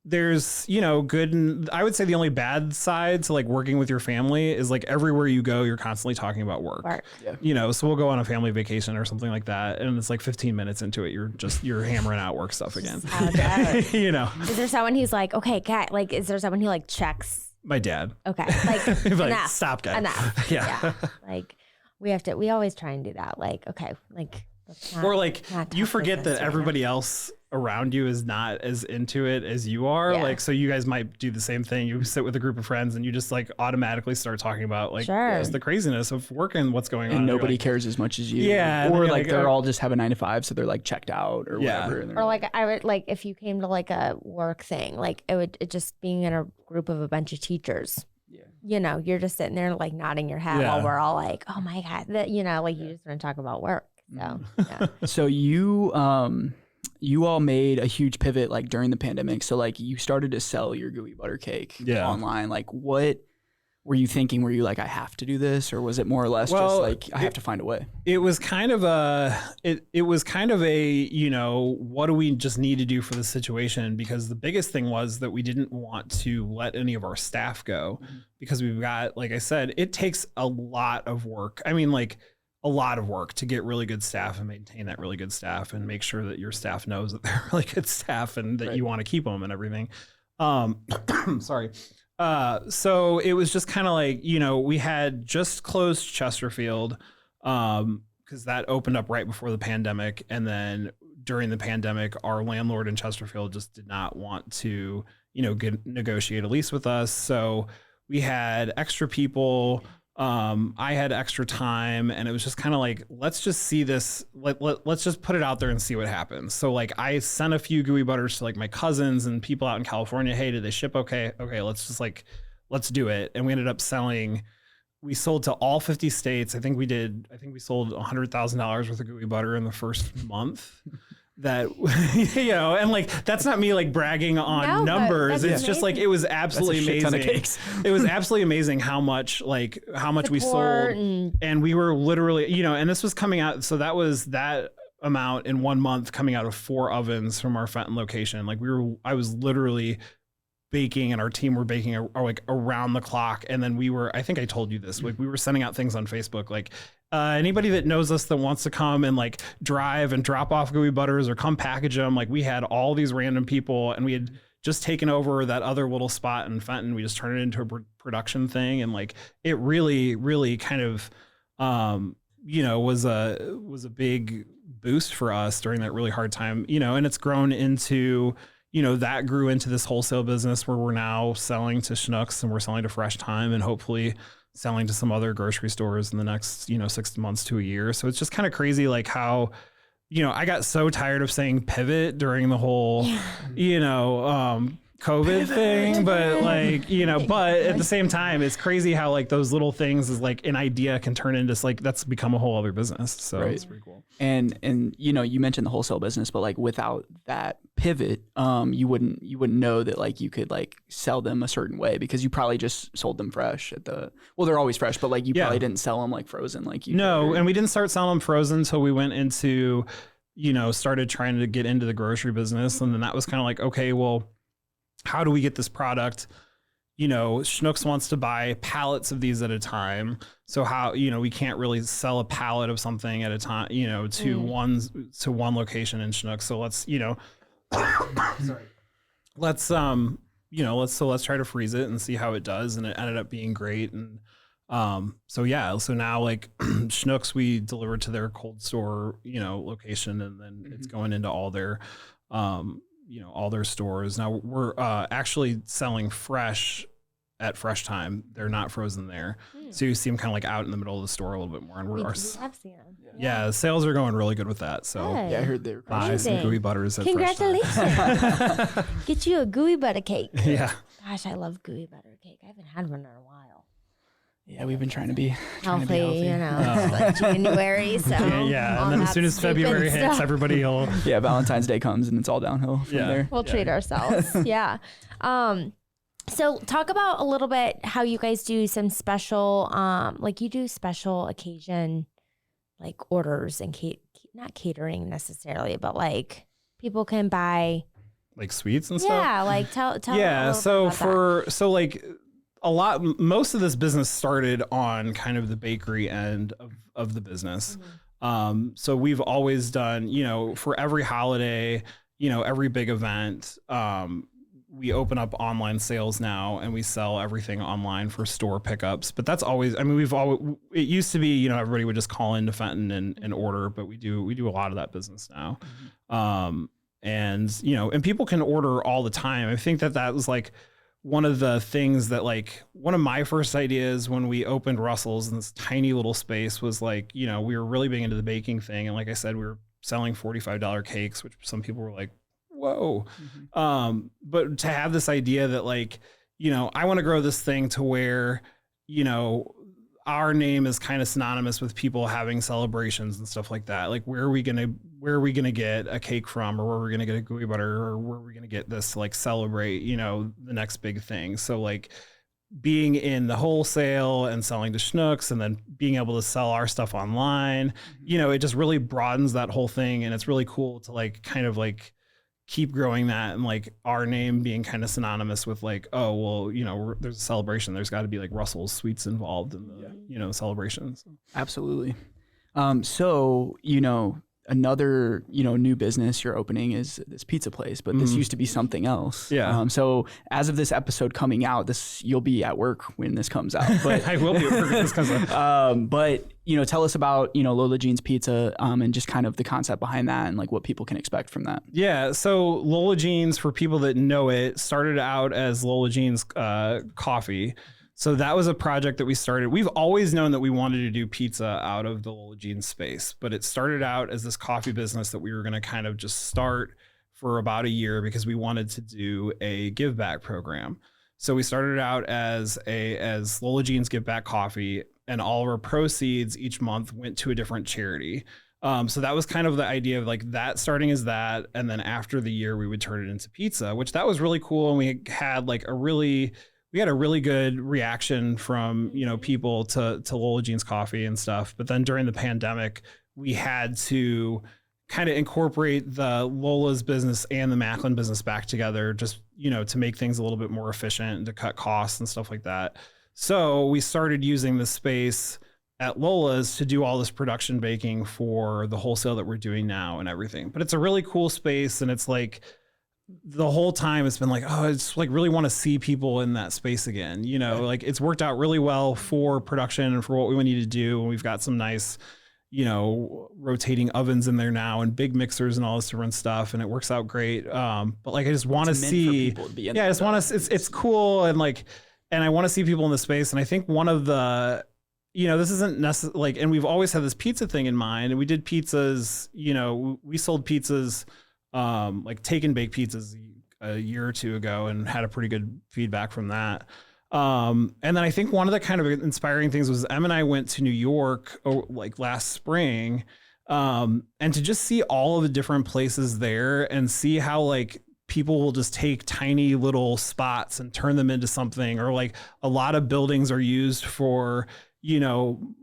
there's, good. And I would say the only bad side to like working with your family is like everywhere you go, you're constantly talking about work. Yeah. So we'll go on a family vacation or something like that. And it's like 15 minutes into it, you're hammering out work stuff again. Is there someone who's like, okay, Kat, like, is there someone who like checks? My dad. Okay. Like, enough. Stop, guy. Enough. Yeah. Like we always try and do that. Like, okay, like, or like you forget that everybody else around you is not as into it as you are. Yeah. Like, so you guys might do the same thing. You sit with a group of friends and you just like automatically start talking about like just the craziness of work and what's going on. And nobody cares as much as you. Yeah. Or like they're all just have a 9 to 5. So they're like checked out or whatever. Or like I would like if you came to like a work thing, like it just being in a group of a bunch of teachers. Yeah. You're just sitting there like nodding your head while we're all like, oh my God, that, like you just want to talk about work. So, yeah. So you all made a huge pivot like during the pandemic. So like you started to sell your gooey butter cake online. Like what were you thinking? Were you like, I have to do this? Or was it more or less just like, I have to find a way? It was kind of it was kind of a, what do we just need to do for the situation? Because the biggest thing was that we didn't want to let any of our staff go because we've got, like I said, it takes a lot of work. I mean, like, a lot of work to get really good staff and maintain that really good staff and make sure that your staff knows that they're really good staff and that you want to keep them and everything. Sorry. So it was just kind of like, we had just closed Chesterfield because that opened up right before the pandemic. And then during the pandemic, our landlord in Chesterfield just did not want to, negotiate a lease with us. So we had extra people. I had extra time and it was just kind of like, let's just see this. Let's just put it out there and see what happens. So like I sent a few gooey butters to like my cousins and people out in California. Hey, did they ship? Okay. Let's do it. And we ended up we sold to all 50 states. I think we sold $100,000 worth of gooey butter in the first month. That and like that's not me like bragging on numbers. It's just like it was absolutely amazing. It was absolutely amazing how much we sold, and we were literally and this was coming out. So that was that amount in 1 month coming out of 4 ovens from our Fenton location. Like I was literally baking and our team were baking like around the clock. And then I think I told you this, like we were sending out things on Facebook, like anybody that knows us that wants to come and like drive and drop off gooey butters or come package them. Like we had all these random people and we had just taken over that other little spot in Fenton. We just turned it into a production thing. And like, it really, really kind of, was a big boost for us during that really hard time, and it's grown into, that grew into this wholesale business where we're now selling to Schnucks and we're selling to Fresh Time and hopefully selling to some other grocery stores in the next, 6 months to a year. So it's just kind of crazy, like how, I got so tired of saying pivot during the whole, COVID thing, but like, but at the same time, it's crazy how like those little things is like an idea can turn into like, that's become a whole other business. So it's pretty cool. And you mentioned the wholesale business, but like without that pivot, you wouldn't know that like you could like sell them a certain way because you probably just sold them fresh they're always fresh, but like you probably didn't sell them like frozen like you No, and we didn't start selling them frozen until we went into, started trying to get into the grocery business. And then that was kind of like, okay, well, how do we get this product? Schnucks wants to buy pallets of these at a time. So how, we can't really sell a pallet of something at a time, to one location in Schnucks. So let's, sorry, let's try to freeze it and see how it does. And it ended up being great. And, so now like Schnucks, we deliver to their cold store, location, and then it's going into all their, all their stores. Now we're actually selling fresh at Fresh Time. They're not frozen there. So you see them kind of like out in the middle of the store a little bit more. And we have seen them. Yeah, the sales are going really good with that. So yeah, I heard they were buy some gooey butters at Congratulations. Fresh Time. Get you a gooey butter cake. Yeah. Gosh, I love gooey butter cake. I haven't had one in a while. Yeah, we've been trying to be healthy. It's like January, so yeah. And then as soon as February hits, everybody will. Yeah, Valentine's Day comes and it's all downhill from there. We'll treat ourselves. Yeah. So talk about a little bit how you guys do some special, like you do special occasion, like orders and not catering necessarily, but like people can buy like sweets and stuff. Yeah, like tell. Yeah, like most of this business started on kind of the bakery end of the business. So we've always done, for every holiday, every big event, we open up online sales now and we sell everything online for store pickups. But that's always, it used to be, everybody would just call into Fenton and order, but we do a lot of that business now. And people can order all the time. I think that was like one of the things that, like, one of my first ideas when we opened Russell's in this tiny little space was like, we were really big into the baking thing. And like I said, we were selling $45 cakes, which some people were like, whoa. But to have this idea that, like, I want to grow this thing to where, our name is kind of synonymous with people having celebrations and stuff like that. Like, where are we gonna get a cake from, or where are we gonna get a gooey butter, or where are we gonna get this to, like, celebrate, the next big thing. So, like, being in the wholesale and selling to Schnucks and then being able to sell our stuff online, it just really broadens that whole thing. And it's really cool to, like, kind of like keep growing that, and like our name being kind of synonymous with, like, oh, well, there's a celebration, there's got to be like Russell's sweets involved in the celebrations. Absolutely. So, another, new business you're opening is this pizza place, but this used to be something else. Yeah. So as of this episode coming out, you'll be at work when this comes out. But I will be at work when this comes out. But tell us about, Lola Jeans Pizza, and just kind of the concept behind that and like what people can expect from that. Yeah. So Lola Jeans, for people that know it, started out as Lola Jeans coffee. So that was a project that we started. We've always known that we wanted to do pizza out of the Lola Jeans space, but it started out as this coffee business that we were going to kind of just start for about a year because we wanted to do a give back program. So we started out as Lola Jeans Give Back Coffee, and all of our proceeds each month went to a different charity. So that was kind of the idea of, like, that starting as that. And then after the year, we would turn it into pizza, which that was really cool. And we had like a really good reaction from, people to Lola Jeans coffee and stuff. But then during the pandemic, we had to kind of incorporate the Lola's business and the Macklind business back together, just, to make things a little bit more efficient and to cut costs and stuff like that. So we started using the space at Lola's to do all this production baking for the wholesale that we're doing now and everything. But it's a really cool space, and it's like, the whole time it's been like, oh, it's like really want to see people in that space again. Like, it's worked out really well for production and for what we need to do. And we've got some nice, rotating ovens in there now and big mixers and all this different stuff. And it works out great. But like, I just want to see, I just want to, it's cool. And like, and I want to see people in the space. And I think one of the, this isn't necessarily like, and we've always had this pizza thing in mind, and we did pizzas, we sold pizzas, like take and bake pizzas a year or two ago, and had a pretty good feedback from that. And then I think one of the kind of inspiring things was Em and I went to New York like last spring, and to just see all of the different places there and see how, like, people will just take tiny little spots and turn them into something, or like a lot of buildings are used for,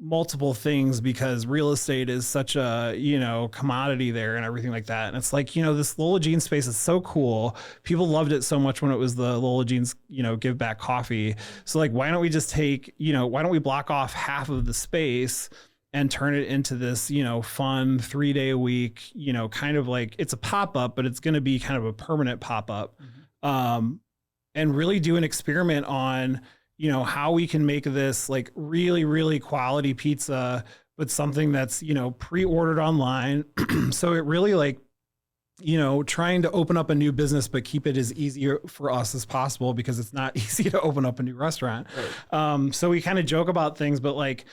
multiple things because real estate is such a, commodity there and everything like that. And it's like, this Lola Jeans space is so cool. People loved it so much when it was the Lola Jeans, Give Back Coffee. So like, why don't we just take, why don't we block off half of the space and turn it into this, fun 3-day a week, kind of like, it's a pop-up, but it's going to be kind of a permanent pop-up, and really do an experiment on, how we can make this like really, really quality pizza, but something that's, pre-ordered online. So it really, like, trying to open up a new business, but keep it as easy for us as possible, because it's not easy to open up a new restaurant. Right. So we kind of joke about things, but like,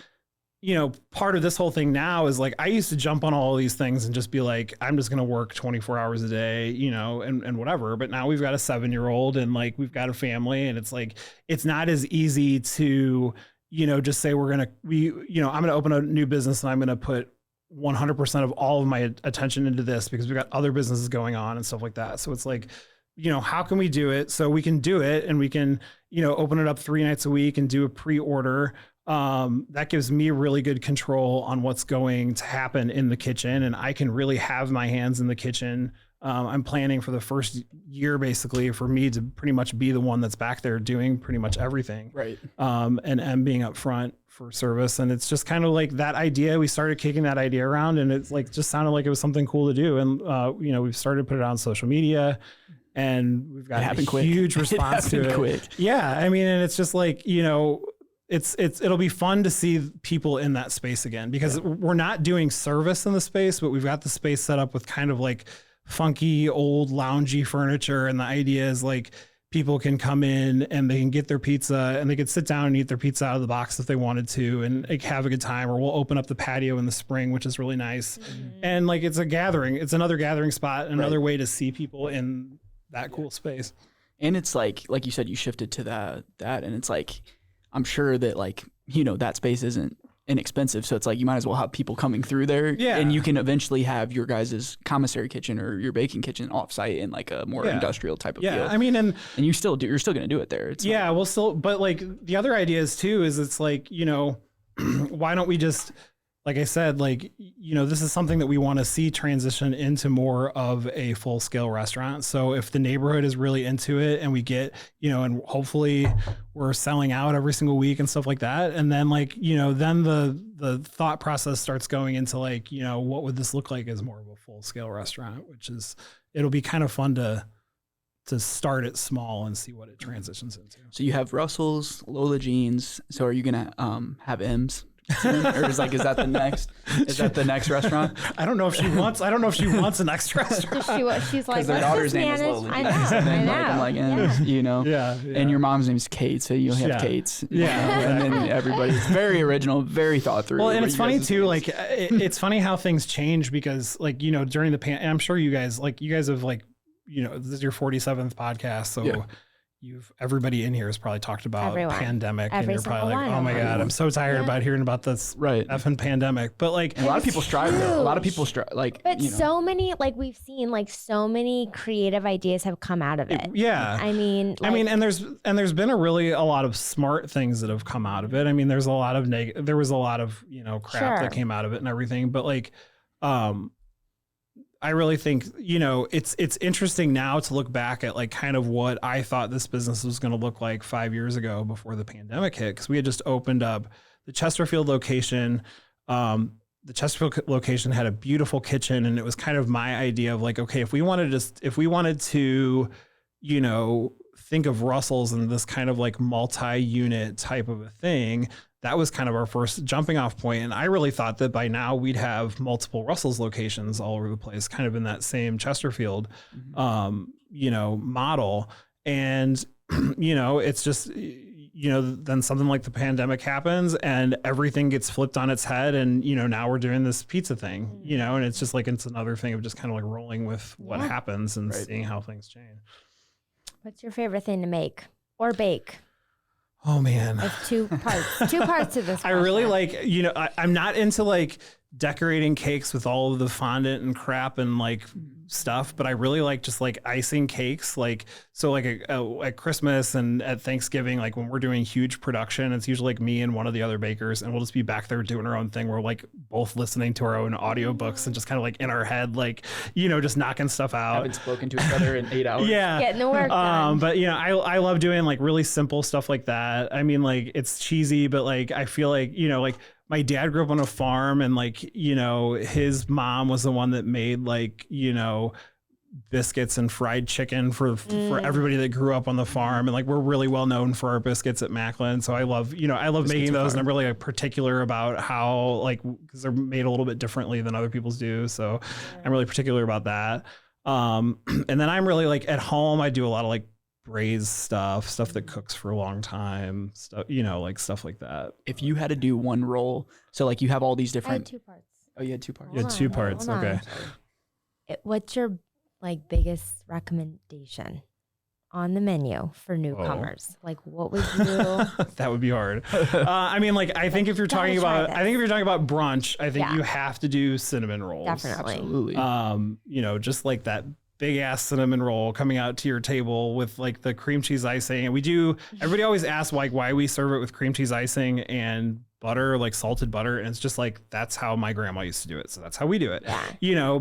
part of this whole thing now is like, I used to jump on all these things and just be like, I'm just going to work 24 hours a day, and whatever. But now we've got a 7-year-old, and like, we've got a family, and it's like, it's not as easy to, just say I'm going to open a new business and I'm going to put 100% of all of my attention into this because we've got other businesses going on and stuff like that. So it's like, how can we do it so we can do it and we can, open it up 3 nights a week and do a pre-order. That gives me really good control on what's going to happen in the kitchen, and I can really have my hands in the kitchen. I'm planning for the first year, basically, for me to pretty much be the one that's back there doing pretty much everything. Right. And M being up front for service. And it's just kind of like that idea. We started kicking that idea around, and it's like, just sounded like it was something cool to do. And, we've started to put it on social media, and we've got a huge response to it. Quick. Yeah. I mean, and it's just like, it'll be fun to see people in that space again, because we're not doing service in the space, but we've got the space set up with kind of like funky old loungy furniture. And the idea is like, people can come in and they can get their pizza and they could sit down and eat their pizza out of the box if they wanted to, and like have a good time. Or we'll open up the patio in the spring, which is really nice. And like, it's a gathering, it's another gathering spot, and another way to see people in that cool space. And it's like you said, you shifted to that, and it's like, I'm sure that that space isn't inexpensive. So it's like, you might as well have people coming through there. Yeah. And you can eventually have your guys' commissary kitchen or your baking kitchen offsite in like a more industrial type of feel. I mean, and you're still going to do it there. It's we'll still, but like the other ideas too, is it's like, why don't we just, like I said, like, this is something that we want to see transition into more of a full scale restaurant. So if the neighborhood is really into it, and we get, and hopefully we're selling out every single week and stuff like that. And then like, then the thought process starts going into like, what would this look like as more of a full scale restaurant, which is, it'll be kind of fun to start it small and see what it transitions into. So you have Russell's, Lola Jeans. So are you going to have M's? Or is that the next restaurant? I don't know if she wants a next restaurant. She's like, their daughter's name is Lola. I know. I'm like, Yeah. And your mom's name is Kate, so you'll have Kate's. Yeah. And then everybody's very original, very thought through. Well, and it's funny too, like it's funny how things change, because like, during the and I'm sure you guys have like, this is your 47th podcast, so everybody in here has probably talked about pandemic, and you're probably like, oh my God, I'm so tired about hearing about this effing pandemic. But like, a lot of people strive though. A lot of people strive, like, but so many, like we've seen, like so many creative ideas have come out of it. I mean, and there's been a lot of smart things that have come out of it. I mean, there was a lot of crap that came out of it and everything, but like, I really think, it's interesting now to look back at like kind of what I thought this business was going to look like 5 years ago before the pandemic hit. Cause we had just opened up the Chesterfield location. The Chesterfield location had a beautiful kitchen, and it was kind of my idea of like, okay, if we wanted to, think of Russell's and this kind of like multi-unit type of a thing, that was kind of our first jumping off point. And I really thought that by now we'd have multiple Russell's locations all over the place, kind of in that same Chesterfield, model. And, it's just, then something like the pandemic happens and everything gets flipped on its head. And, now we're doing this pizza thing, and it's just like, it's another thing of just kind of like rolling with what happens and seeing how things change. What's your favorite thing to make or bake? Oh man. There's two parts to this. I really like, I'm not into like decorating cakes with all of the fondant and crap and like stuff, but I really like just like icing cakes. Like, so like at Christmas and at Thanksgiving, like when we're doing huge production, it's usually like me and one of the other bakers, and we'll just be back there doing our own thing. We're like both listening to our own audiobooks and just kind of like in our head, like, just knocking stuff out. Haven't spoken to each other in 8 hours. Yeah. Getting the work done. But I love doing like really simple stuff like that. I mean, like it's cheesy, but like, I feel like, like my dad grew up on a farm, and like, his mom was the one that made like, biscuits and fried chicken for everybody that grew up on the farm. And like, we're really well known for our biscuits at Macklind. So I love making those, and I'm really like, particular about how, like, cause they're made a little bit differently than other people's do. So I'm really particular about that. And then I'm really like at home, I do a lot of like braised stuff that cooks for a long time, stuff, like stuff like that. If you had to do one roll, so like you have all these different. I had 2 parts. Oh, you had 2 parts. You had 2 parts. Okay. What's your like biggest recommendation on the menu for newcomers? Like, what would you? That would be hard. I mean, like, I think if you're talking about brunch, I think you have to do cinnamon rolls. Definitely. Absolutely. Just like that big ass cinnamon roll coming out to your table with like the cream cheese icing. And everybody always asks like why we serve it with cream cheese icing and butter, like salted butter. And it's just like, that's how my grandma used to do it. So that's how we do it,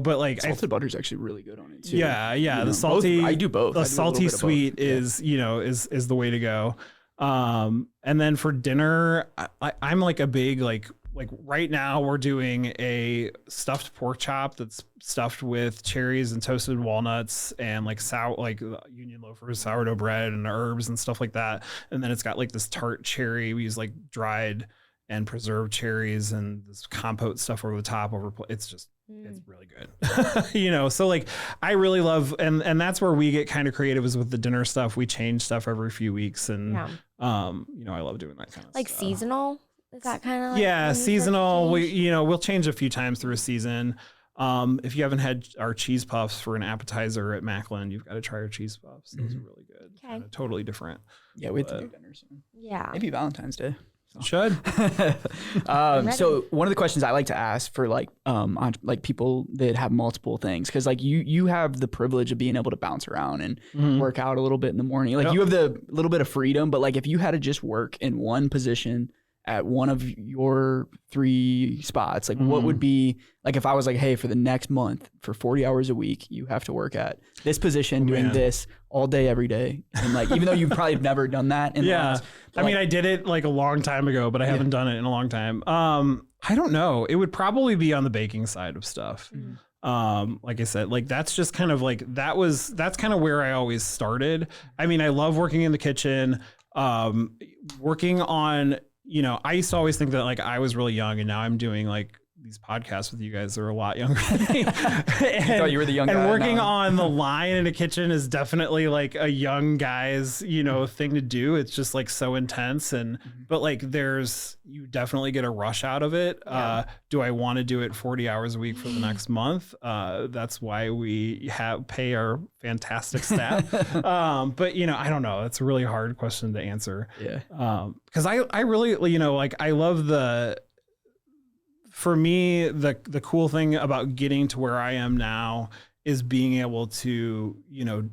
but like salted butter is actually really good on it too. Yeah. The salty, I do both. The salty sweet is the way to go. And then for dinner, I'm like a big, like right now we're doing a stuffed pork chop that's stuffed with cherries and toasted walnuts and like Union loafers, sourdough bread and herbs and stuff like that. And then it's got like this tart cherry. We use like dried and preserved cherries and this compote stuff over the top it's just, it's really good. So like I really love, and that's where we get kind of creative is with the dinner stuff. We change stuff every few weeks and, I love doing that kind of like stuff. Seasonal. Is that kind of like seasonal? We'll change a few times through a season. If you haven't had our cheese puffs for an appetizer at Macklind, you've got to try our cheese puffs. Those are really good. Okay. Kind of totally different. Yeah, we have to do dinner soon. Yeah. Maybe Valentine's Day. Should. So one of the questions I like to ask for like people that have multiple things, because like you have the privilege of being able to bounce around and work out a little bit in the morning. Like you have the little bit of freedom, but like if you had to just work in one position at one of your 3 spots, like what would be like if I was like, hey, for the next month for 40 hours a week, you have to work at this position doing this all day, every day. And like, even though you probably have never done that. I mean, I did it like a long time ago, but I haven't done it in a long time. I don't know. It would probably be on the baking side of stuff. Like I said, like that's just kind of like, that's kind of where I always started. I mean, I love working in the kitchen, working on, I used to always think that like I was really young and now I'm doing like these podcasts with you guys that are a lot younger than me. And, you thought you were the young guy. And working on the line in a kitchen is definitely like a young guy's, thing to do. It's just like so intense. And, but like you definitely get a rush out of it. Yeah. Do I want to do it 40 hours a week for the next month? That's why we pay our fantastic staff. But I don't know. It's a really hard question to answer. Yeah. Cause I really, I love for me, the cool thing about getting to where I am now is being able to,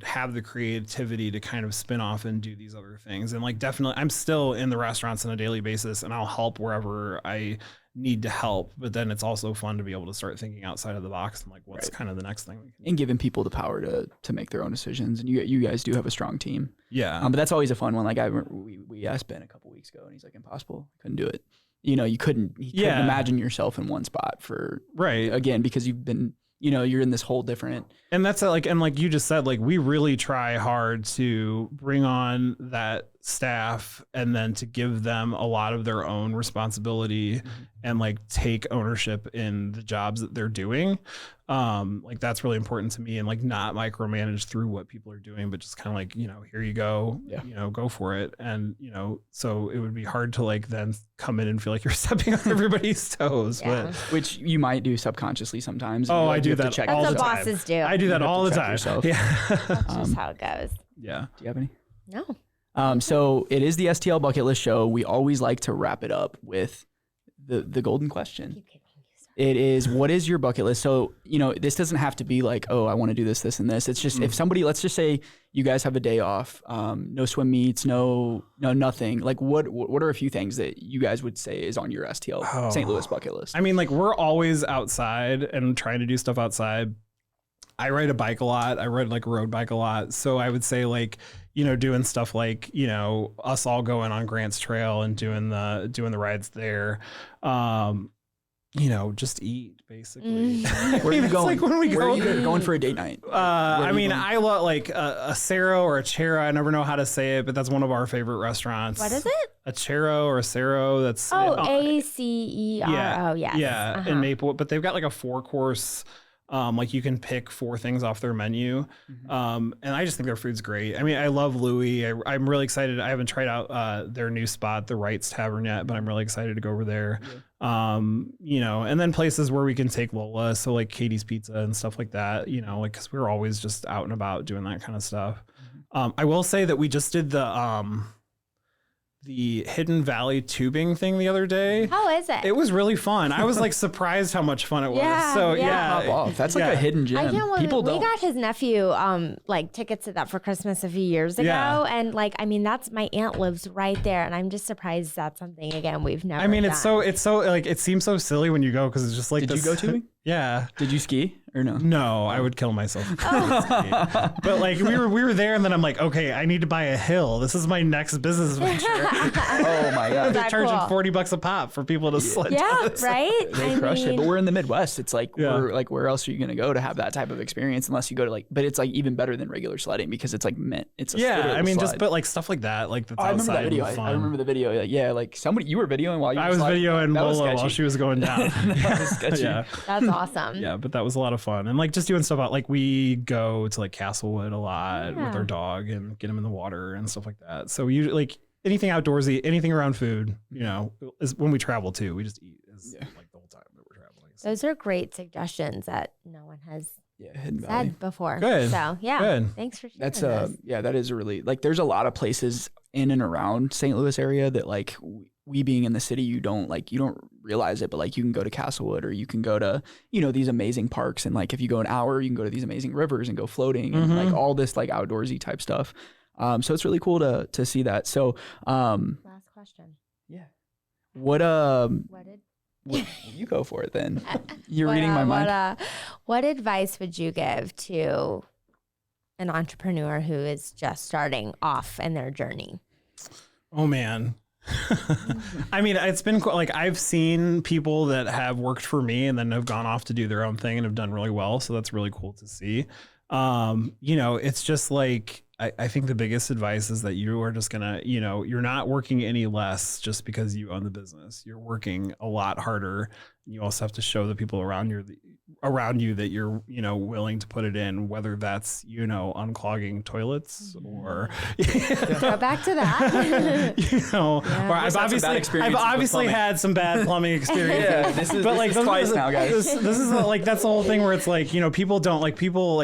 have the creativity to kind of spin off and do these other things. And like, definitely I'm still in the restaurants on a daily basis and I'll help wherever I need to help. But then it's also fun to be able to start thinking outside of the box and like, what's kind of the next thing we can do. And giving people the power to make their own decisions. And you guys do have a strong team. Yeah. But that's always a fun one. Like we asked Ben a couple weeks ago and he's like, impossible. Couldn't do it. You couldn't imagine yourself in one spot again, because you've been, you're in this whole different. And that's like you just said, like, we really try hard to bring on that staff and then to give them a lot of their own responsibility and like take ownership in the jobs that they're doing. Like that's really important to me, and like not micromanage through what people are doing, but just kind of like, here you go, go for it. And, so it would be hard to like then come in and feel like you're stepping on everybody's toes, but which you might do subconsciously sometimes. Oh, I do that all the time. Bosses do. I do that all the time. Yeah. That's just how it goes. Yeah. Do you have any? No. So it is the STL Bucket List Show. We always like to wrap it up with the golden question. It is, what is your bucket list? So, this doesn't have to be like, oh, I want to do this, and this. It's just if somebody, let's just say you guys have a day off, no swim meets, no nothing. Like what are a few things that you guys would say is on your STL St. Louis bucket list? I mean, like we're always outside and trying to do stuff outside. I ride a bike a lot. I ride like a road bike a lot. So I would say like, doing stuff like, us all going on Grant's Trail and doing the rides there. Just eat basically. Where are you going? Like when we Where are you going for a date night? I love like a Cerro or a Chera. I never know how to say it, but that's one of our favorite restaurants. What is it? A Chero or a Cerro. That's ACER. Yeah. Oh, yes. Yeah. In Maple, but they've got like a 4-course. Like you can pick 4 things off their menu. And I just think their food's great. I mean, I love Louis. I'm really excited. I haven't tried out their new spot, the Wrights Tavern, yet, but I'm really excited to go over there. And then places where we can take Lola. So like Katie's Pizza and stuff like that, like, cause we're always just out and about doing that kind of stuff. I will say that we just did the the Hidden Valley tubing thing the other day. How is it? It was really fun. I was like surprised how much fun it was. Yeah, So yeah. Pop off. That's like a hidden gem. I can't believe People we don't. got his nephew like tickets to that for Christmas a few years ago, Yeah. and like I mean that's my aunt lives right there, and I'm just surprised that's something again we've never. I mean, done. it's so like it seems so silly when you go because it's just like. Did this, you go tubing? Yeah. Did you ski or no? No, I would kill myself. But like we were there, and then I'm like, okay, I need to buy a hill. This is my next business venture. Oh my god. They're that charging cool? $40 a pop for people to sled. Yeah, down this. right. They crush it, but we're in the Midwest. It's like Yeah. we're like, where else are you gonna go to have that type of experience unless you go to like? But it's like even better than regular sledding because it's like meant. It's a Yeah, literal I mean, slide. just but like stuff like that, like that's Oh, I remember that outside video. and fun. I remember the video. Like, yeah, like somebody you were videoing while you. I were was sliding. videoing That was Lola while sketchy. she was going down. That was sketchy. Yeah, That's awesome. yeah, but that was a lot of fun, and like just doing stuff out. Like we go to like Castlewood a lot Yeah. with our dog and get him in the water and stuff like that. So we usually like anything outdoorsy, anything around food. You know, is when we travel too. We just eat is like the whole time that we're traveling. So. Those are great suggestions that no one has Yeah, Hidden Valley. said before. Good. So yeah, Good. thanks for sharing. That's this. yeah, that is a really like. There's a lot of places in and around St. Louis area that like we being in the city, you don't realize it, but like you can go to Castlewood or you can go to these amazing parks, and like if you go an hour, you can go to these amazing rivers and go floating and like all this like outdoorsy type stuff. So it's really cool to see that. So Last question. yeah, what you go for it then. You're reading my mind. What advice would you give to an entrepreneur who is just starting off in their journey? Oh man. I mean, it's been like I've seen people that have worked for me and then have gone off to do their own thing and have done really well. So that's really cool to see. It's just like I think the biggest advice is that you are just gonna, you're not working any less just because you own the business. You're working a lot harder. You also have to show the people around you that you're, willing to put it in, whether that's, unclogging toilets or Go back to that. or I've obviously had some bad plumbing experiences. Yeah, this is those- twice now, guys. This is like that's the whole thing where it's like, people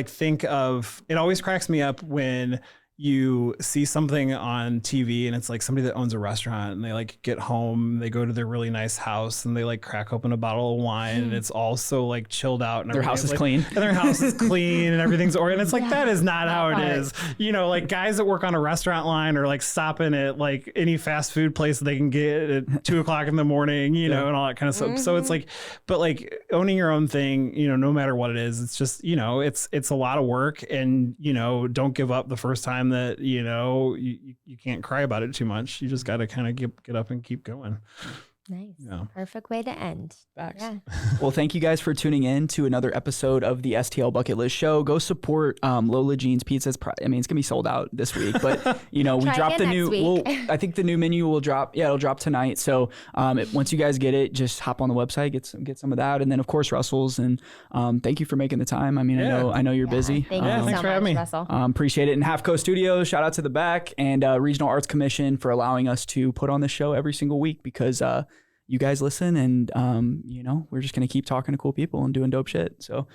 think of it. Always cracks me up when you see something on TV and it's like somebody that owns a restaurant and they like get home, they go to their really nice house and they like crack open a bottle of wine and it's all so like chilled out and Their house is like, clean. and their house is clean and everything's and it's like that is not how it part. is. Like guys that work on a restaurant line or like stopping at like any fast food place that they can get at 2:00 in the morning, and all that kind of stuff. So it's like, but like owning your own thing, no matter what it is, it's just, it's a lot of work, and don't give up the first time that you can't cry about it too much. You just got to kind of get up and keep going. Nice. Yeah. Perfect way to end. Facts. Yeah. Well, thank you guys for tuning in to another episode of the STL Bucket List Show. Go support Lola Jeans Pizzas. It's going to be sold out this week, but we dropped the again new, next week. I think the new menu will drop. Yeah, it'll drop tonight. So once you guys get it, just hop on the website, get some of that. And then of course, Russell's, and thank you for making the time. I mean, I know you're busy. Thank you thanks so for much, having me. Russell. Appreciate it. And Half Coast Studios, shout out to the back, and Regional Arts Commission for allowing us to put on this show every single week, because you guys listen, and we're just gonna keep talking to cool people and doing dope shit. So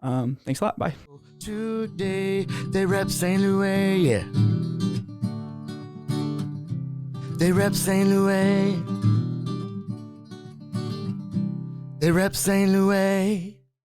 thanks a lot. Bye. Today they rep St. Louis, yeah. They rep St. Louis. They rep St. Louis.